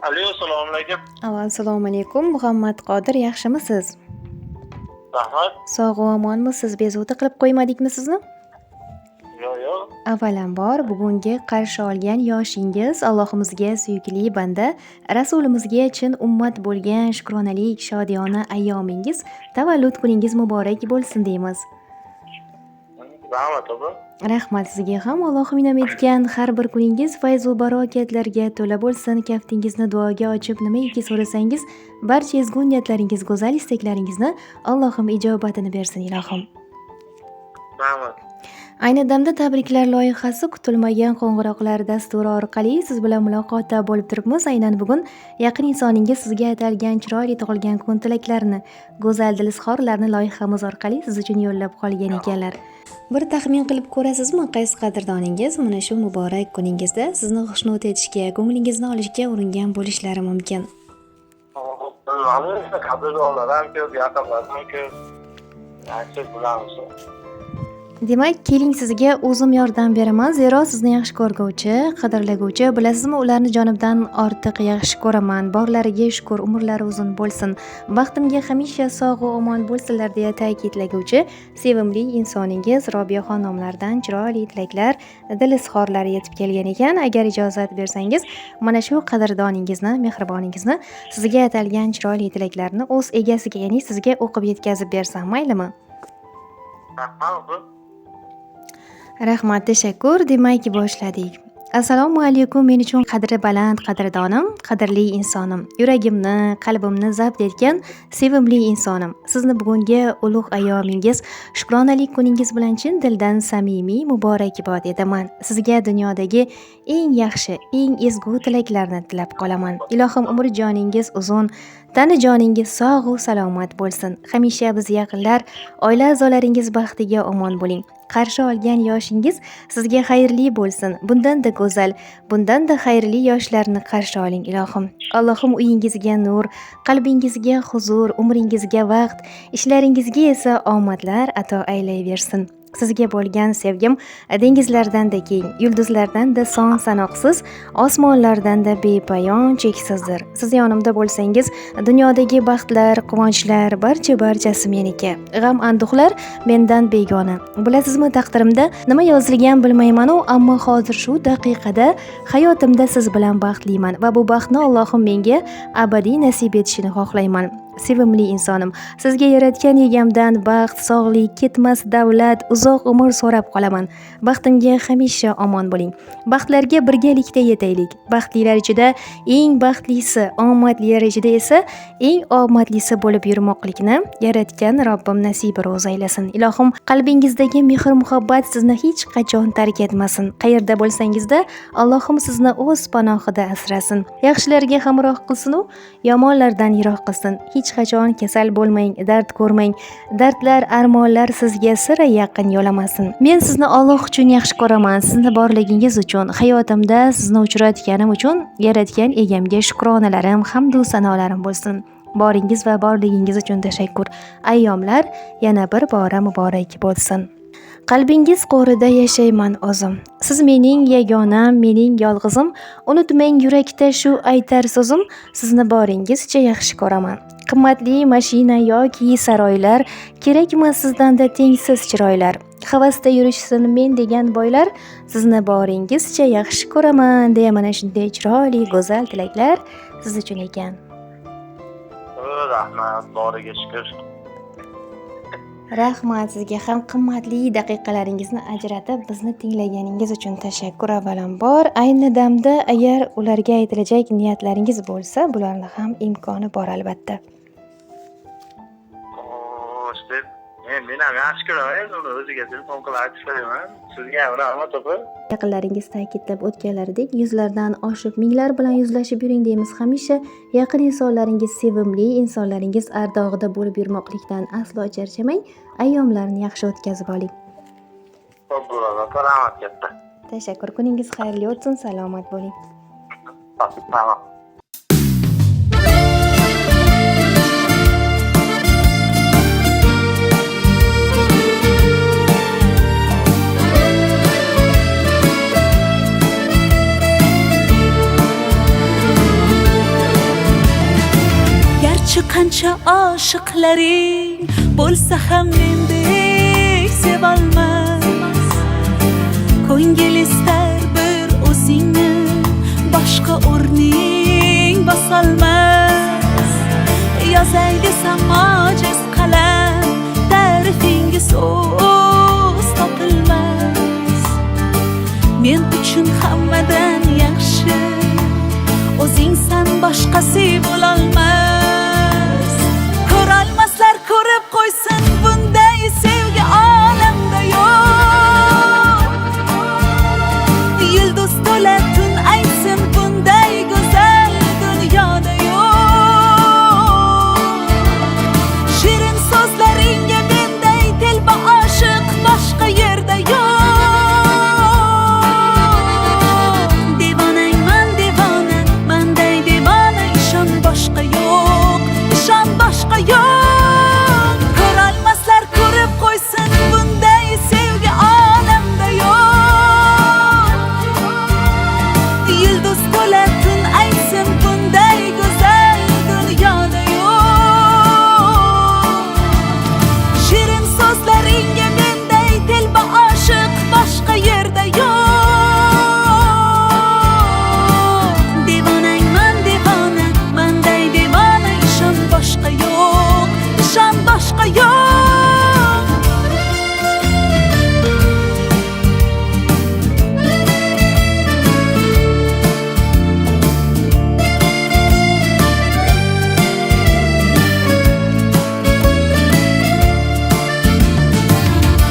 Alo, assalomu alaykum. Assalomu alaykum. Muhammad Qodir, yaxshimisiz? Rahmat. Sog' va omonmisiz? Bezovta qilib qo'ymadikmi sizni? Yo'q. Avvalambor, bugungi qarshi olgan yoshingiz Allohimizga suyukli banda, Rasulimizga chin ummat bo'lgan shukronalik, shodiyona ayyomingiz, tavallud kuningiz muborak bo'lsin deymiz. Rahmat opa. Rahmat sizga ham. Allohim inom etgan har bir kuningiz fayzu barokatlarga to'la bo'lsin. Kaftingizni duoga ochib nimaiki so'rasangiz, barcha ezgu niyatlaringiz, go'zal istaklaringizni Allohim ijobatini bersin ilohim. Rahmat. Ayni damda tabriklar loyihasi kutilmagan qo'ng'iroqlar dasturi orqali siz bilan muloqotda bo'lib turibmiz. Aynan bugun yaqin insoningiz sizga atalgan chiroyli tug'ilgan kun tilaklarini, go'zal dilizxorlarni loyihamiz orqali siz uchun yo'llab qolgan ekanlar. Bir taxmin qilib ko'rasizmi, qaysi qadrdoningiz mana shu muborak kuningizda sizni xushnud etishga, ko'nglingizni olishga uringan bo'lishlari mumkin? Qadrdonlar ham ko'p, yaqinlar ham ko'p. Yaxshi bilamiz. Demak, keling sizga o'zim yordam beraman, zero sizni yaxshi ko'rguvchi, qadrlaguvchi, bilasizmi, ularni jonimdan ortiq yaxshi ko'raman. Borlariga shukr, umrlari uzun bo'lsin. Baxtimga hamisha sog' va omon bo'lsinlar deya ta'kidlaguvchi sevimli insoningiz Robiyaxon nomlaridan chiroyli tilaklar, dil izhorlari yetib kelgan ekan. Agar ijozat bersangiz, mana shu qadrdoningizni, mehriboningizni, sizga atalgan chiroyli tilaklarni o'z egasiga, ya'ni sizga o'qib yetkazib bersam, maylimi? Rahmat, tashakkur. Demak, boshladik. Assalomu alaykum, men uchun qadri baland qadrdonim, qadrli insonim, yuragimni, qalbimni zabt etgan sevimli insonim. Sizni bugungi ulug' ayyomingiz, shukronalik kuningiz bilan chin dildan samimiy muborakbod etaman. Sizga dunyodagi eng yaxshi, eng ezgu tilaklarni tilab qolaman. Ilohim umr joningiz uzun, tani joningiz sog' va salomat bo'lsin. Hamisha biz yaqinlar, oila a'zolaringiz baxtiga omon bo'ling. Qarshi olgan yoshingiz sizga xayrli bo'lsin. Bundan-da go'zal, bundan-da xayrli yoshlarni qarshi oling ilohim. Allohim uyingizga nur, qalbingizga huzur, umringizga vaqt, ishlaringizga esa omadlar ato aylayversin. Sizga bo'lgan sevgim dengizlardan-da keng, yulduzlardan-da son sanoqsiz, osmonlardan-da bepoyon cheksizdir. Siz yonimda bo'lsangiz, dunyodagi baxtlar, quvonchlar barchasi meniki. G'am anduhlar mendan begona. Bilasizmi, taqdirimda nima yozilgan bilmayman-u, ammo hozir shu daqiqada hayotimda siz bilan baxtliman va bu baxtni Allohim menga abadiy nasib etishini xohlayman. Sevimli insonim, sizga yaratgan egamdan baxt, sog'lik, ketmas davlat, uzoq umr so'rab qolaman. Baxtimga hamisha omon bo'ling. Baxtlarga birgalikda yetaylik. Baxtlilar ichida eng baxtlisi, omadlilar ichida esa eng omadlisi bo'lib yurmoqlikni yaratgan Robbim nasib ro'z aylasin. Ilohim qalbingizdagi mehr muhabbat sizni hech qachon tark etmasin. Qayerda bo'lsangizda Allohim sizni o'z panohida asrasin. Yaxshilarga hamroh qilsin u, yomonlardan yiroq qilsin. Hech qachon kasal bo'lmang, dard ko'rmang. Dardlar, armonlar sizga sira yaqin yo'lamasin. Men sizni Alloh uchun yaxshi ko'raman. Sizni borligingiz uchun, hayotimda sizni uchratganim uchun yaratgan egamga shukronalarim, hamd va sanolarim bo'lsin. Boringiz va borligingiz uchun tashakkur. Ayyomlar yana bir bora muborak bo'lsin. Qalbingiz qo'rida yashayman o'zim. Siz mening yagonam, mening yolg'izim. Unutmang yurakda shu aytar so'zim. Sizni boringizcha yaxshi ko'raman. Qimmatli mashina yoki saroylar, kerakmas sizdan-da tengsiz chiroylar. Havasda yurishsin men degan boylar, sizni boringizcha yaxshi ko'raman deya mana shunday chiroyli go'zal tilaklar siz uchun ekan. Rahmat, boriga shukr. Rahmat, sizga ham qimmatli daqiqalaringizni ajratib bizni tinglaganingiz uchun tashakkur avvalambor. Ayni damda agar ularga aytilajak niyatlaringiz bo'lsa, bularni ham imkoni bor albatta. Men ham yaxshi ko'raman, uni o'ziga telefon qilib aytishlayman. Sizga ham rahmat opa. Yaqinlaringiz ta'kidlab o'tganlaridek, yuzlardan oshib minglar bilan yuzlashib yuring deymiz. Hamisha yaqin insonlaringiz, sevimli insonlaringiz ardog'ida bo'lib yurmoqlikdan aslo charchamang. Ayyomlarni yaxshi o'tkazib oling. Xo'p bo'ladi, rahmat katta. Tashakkur, kuningiz xayrli o'tsin, salomat bo'ling. Tamam. Shu qancha oshiqlaring bo'lsa ham mendek sevolmas. Ko'ngil istar bir o'zingni, boshqa o'rning bosolmas. Yozay desam ojiz qalam, ta'rifinga so'z topilmas. Men uchun hammadan yaxshi o'zingsan, boshqasi bo'lolmas. Ko'rolmaslar ko'rib qo'ysin, bunday sevgi olamda yo'q. Yulduz to'la tun aytsin, bunday go'zal dunyoda yo'q. Shirin so'zlaringga menday telba oshiq boshqa yerda yo'q. Devonangman devona, manday devona, ishon boshqa yo'q, ishon boshqa yo'q. Ko'rolmaslar ko'rib qo'ysin, bunday sevgi olamda yo'q. Yulduz to'la tun aytsin, bunday go'zal dunyoda yo'q. Shirin so'zlaringga menday telba oshiq boshqa yerda yo'q. Devonangman devona, manday devona, ishon boshqa yo'q, ishon boshqa yo'q.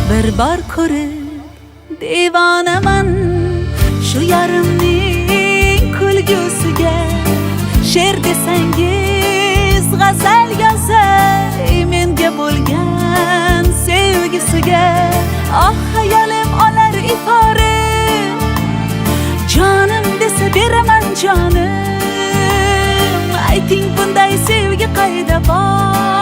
Bir bor ko'rib devonaman shu yarimning kulgusiga. She'r desangiz g'azal yozay menga bo'lgan sevgisiga. Oh hayolim olar ifori, jonim desa beraman jonim. Ayting bunday sevgi qayda bor?